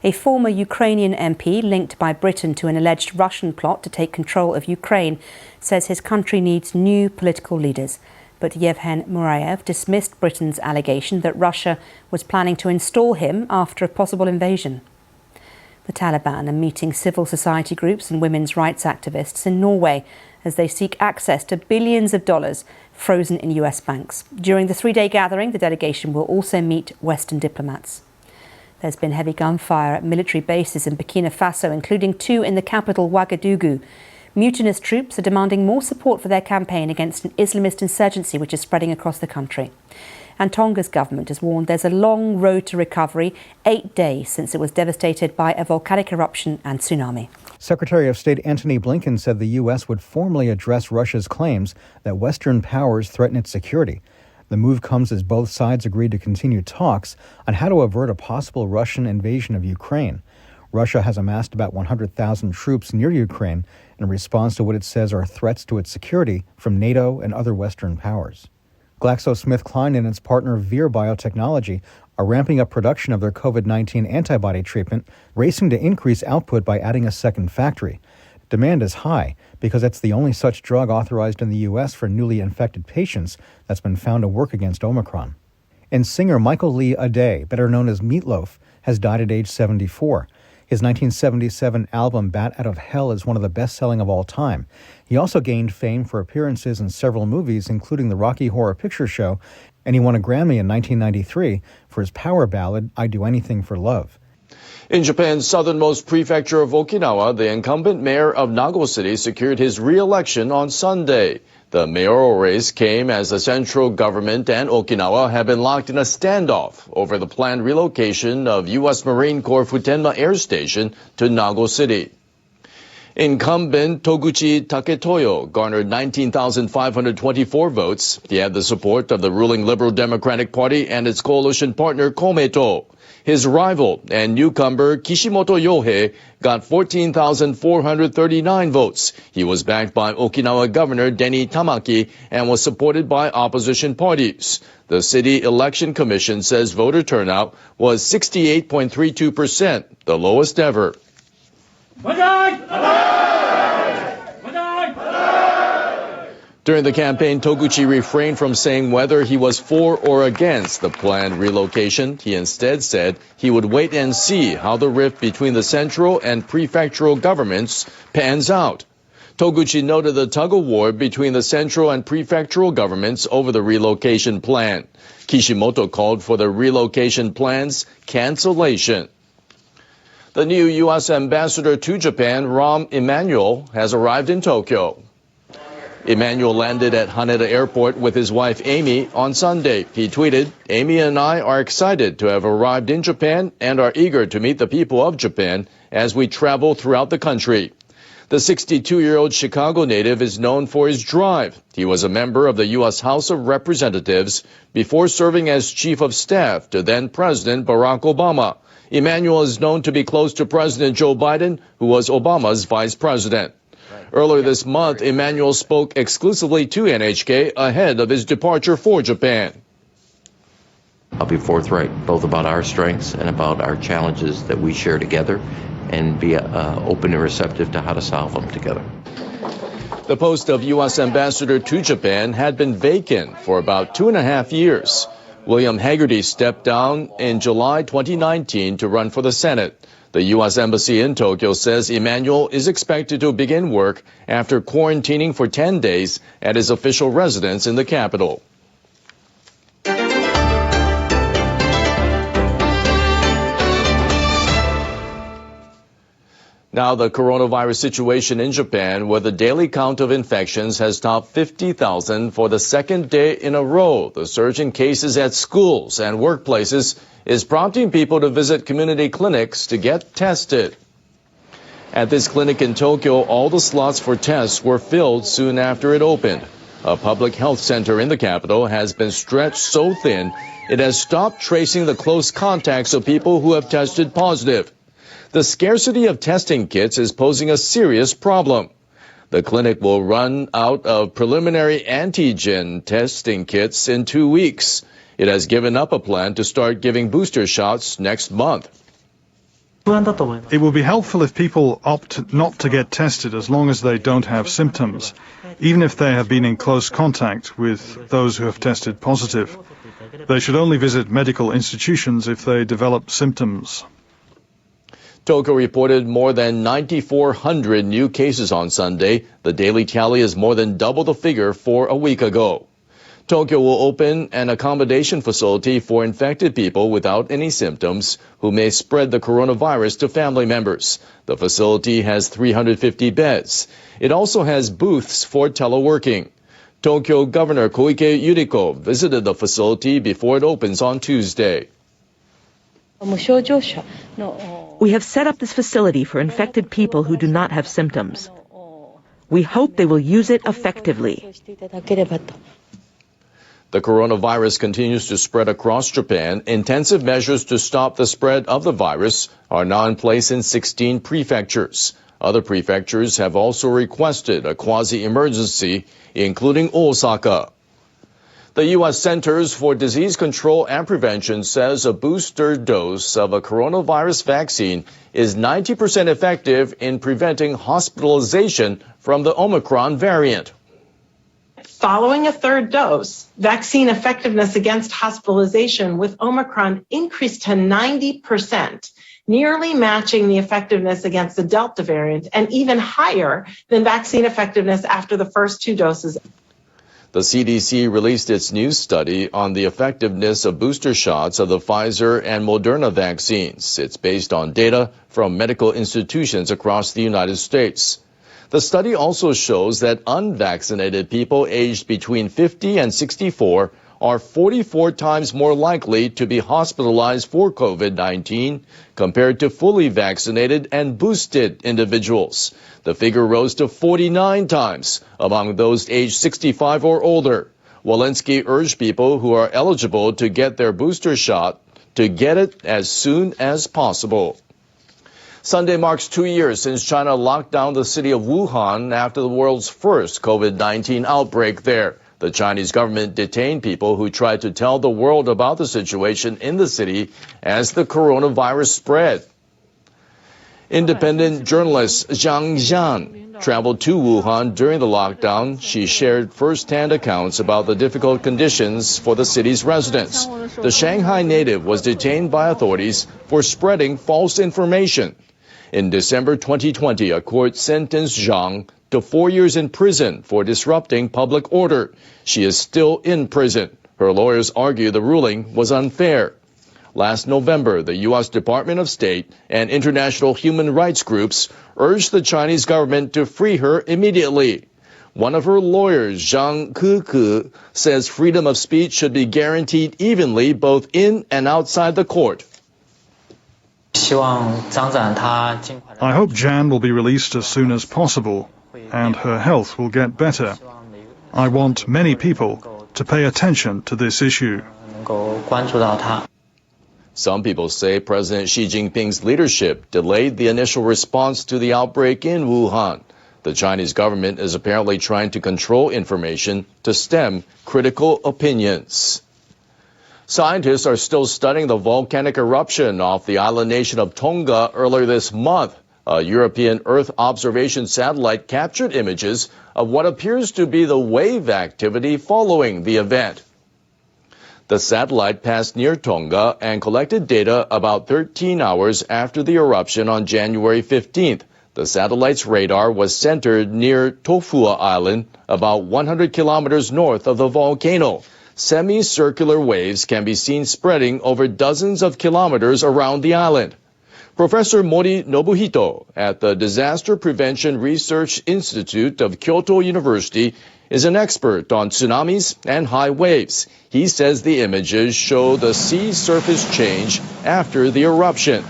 A former Ukrainian MP linked by Britain to an alleged Russian plot to take control of Ukraine says his country needs new political leaders. But Yevhen Murayev dismissed Britain's allegation that Russia was planning to install him after a possible invasion. The Taliban are meeting civil society groups and women's rights activists in Norway as they seek access to billions of dollars frozen in US banks. During the three-day gathering, the delegation will also meet Western diplomats. There's been heavy gunfire at military bases in Burkina Faso, including two in the capital, Ouagadougou. Mutinous troops are demanding more support for their campaign against an Islamist insurgency which is spreading across the country. And Tonga's government has warned there's a long road to recovery, 8 days since it was devastated by a volcanic eruption and tsunami. Secretary of State Antony Blinken said the U.S. would formally address Russia's claims that Western powers threaten its security. The move comes as both sides agreed to continue talks on how to avert a possible Russian invasion of Ukraine. Russia has amassed about 100,000 troops near Ukraine in response to what it says are threats to its security from NATO and other Western powers. GlaxoSmithKline and its partner Vir Biotechnology are ramping up production of their COVID-19 antibody treatment, racing to increase output by adding a second factory. Demand is high because it's the only such drug authorized in the U.S. for newly infected patients that's been found to work against Omicron. And singer Michael Lee Aday, better known as Meatloaf, has died at age 74. His 1977 album Bat Out of Hell is one of the best-selling of all time. He also gained fame for appearances in several movies, including the Rocky Horror Picture Show, and he won a Grammy in 1993 for his power ballad, I'd Do Anything for Love. In Japan's southernmost prefecture of Okinawa, the incumbent mayor of Nago City secured his re-election on Sunday. The mayoral race came as the central government and Okinawa have been locked in a standoff over the planned relocation of U.S. Marine Corps Futenma Air Station to Nago City. Incumbent Toguchi Taketoyo garnered 19,524 votes. He had the support of the ruling Liberal Democratic Party and its coalition partner Komeito. His rival and newcomer Kishimoto Yohei got 14,439 votes. He was backed by Okinawa Governor Denny Tamaki and was supported by opposition parties. The City Election Commission says voter turnout was 68.32%, the lowest ever. During the campaign, Toguchi refrained from saying whether he was for or against the planned relocation. He instead said he would wait and see how the rift between the central and prefectural governments pans out. Toguchi noted the tug-of-war between the central and prefectural governments over the relocation plan. Kishimoto called for the relocation plan's cancellation. The new U.S. ambassador to Japan, Rahm Emanuel, has arrived in Tokyo. Emanuel landed at Haneda Airport with his wife Amy on Sunday. He tweeted, "Amy and I are excited to have arrived in Japan and are eager to meet the people of Japan as we travel throughout the country." The 62-year-old Chicago native is known for his drive. He was a member of the U.S. House of Representatives before serving as chief of staff to then-President Barack Obama. Emanuel is known to be close to President Joe Biden, who was Obama's vice president. Earlier this month, Emanuel spoke exclusively to NHK ahead of his departure for Japan. I'll be forthright both about our strengths and about our challenges that we share together and be open and receptive to how to solve them together. The post of U.S. ambassador to Japan had been vacant for about 2.5 years. William Hagerty stepped down in July 2019 to run for the Senate. The U.S. Embassy in Tokyo says Emanuel is expected to begin work after quarantining for 10 days at his official residence in the capital. Now, the coronavirus situation in Japan, where the daily count of infections has topped 50,000 for the second day in a row. The surge in cases at schools and workplaces is prompting people to visit community clinics to get tested. At this clinic in Tokyo, all the slots for tests were filled soon after it opened. A public health center in the capital has been stretched so thin it has stopped tracing the close contacts of people who have tested positive. The scarcity of testing kits is posing a serious problem. The clinic will run out of preliminary antigen testing kits in 2 weeks. It has given up a plan to start giving booster shots next month. It will be helpful if people opt not to get tested as long as they don't have symptoms, even if they have been in close contact with those who have tested positive. They should only visit medical institutions if they develop symptoms. Tokyo reported more than 9,400 new cases on Sunday. The daily tally is more than double the figure for a week ago. Tokyo will open an accommodation facility for infected people without any symptoms who may spread the coronavirus to family members. The facility has 350 beds. It also has booths for teleworking. Tokyo Governor Koike Yuriko visited the facility before it opens on Tuesday. We have set up this facility for infected people who do not have symptoms. We hope they will use it effectively. The coronavirus continues to spread across Japan. Intensive measures to stop the spread of the virus are now in place in 16 prefectures. Other prefectures have also requested a quasi-emergency, including Osaka. The U.S. Centers for Disease Control and Prevention says a booster dose of a coronavirus vaccine is 90% effective in preventing hospitalization from the Omicron variant. Following a third dose, vaccine effectiveness against hospitalization with Omicron increased to 90%, nearly matching the effectiveness against the Delta variant and even higher than vaccine effectiveness after the first two doses. The CDC released its new study on the effectiveness of booster shots of the Pfizer and Moderna vaccines. It's based on data from medical institutions across the United States. The study also shows that unvaccinated people aged between 50 and 64 are 44 times more likely to be hospitalized for COVID-19 compared to fully vaccinated and boosted individuals. The figure rose to 49 times among those aged 65 or older. Walensky urged people who are eligible to get their booster shot to get it as soon as possible. Sunday marks 2 years since China locked down the city of Wuhan after the world's first COVID-19 outbreak there. The Chinese government detained people who tried to tell the world about the situation in the city as the coronavirus spread. Independent journalist Zhang Jian traveled to Wuhan during the lockdown. She shared first-hand accounts about the difficult conditions for the city's residents. The Shanghai native was detained by authorities for spreading false information. In December 2020, a court sentenced Zhang to 4 years in prison for disrupting public order. She is still in prison. Her lawyers argue the ruling was unfair. Last November, the U.S. Department of State and international human rights groups urged the Chinese government to free her immediately. One of her lawyers, Zhang Keke, says freedom of speech should be guaranteed evenly both in and outside the court. I hope Jan will be released as soon as possible and her health will get better. I want many people to pay attention to this issue. Some people say President Xi Jinping's leadership delayed the initial response to the outbreak in Wuhan. The Chinese government is apparently trying to control information to stem critical opinions. Scientists are still studying the volcanic eruption off the island nation of Tonga earlier this month. A European Earth observation satellite captured images of what appears to be the wave activity following the event. The satellite passed near Tonga and collected data about 13 hours after the eruption on January 15th. The satellite's radar was centered near Tofua Island, about 100 kilometers north of the volcano. Semicircular waves can be seen spreading over dozens of kilometers around the island. Professor Mori Nobuhito at the Disaster Prevention Research Institute of Kyoto University is an expert on tsunamis and high waves. He says the images show the sea surface change after the eruption.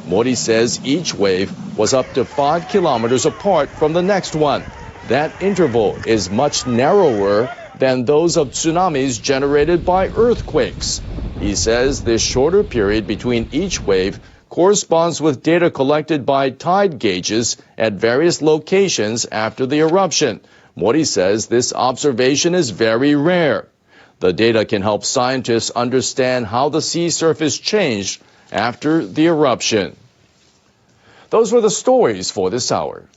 Mori says each wave was up to 5 kilometers apart from the next one. That interval is much narrower than those of tsunamis generated by earthquakes. He says this shorter period between each wave corresponds with data collected by tide gauges at various locations after the eruption. Mori says this observation is very rare. The data can help scientists understand how the sea surface changed after the eruption. Those were the stories for this hour.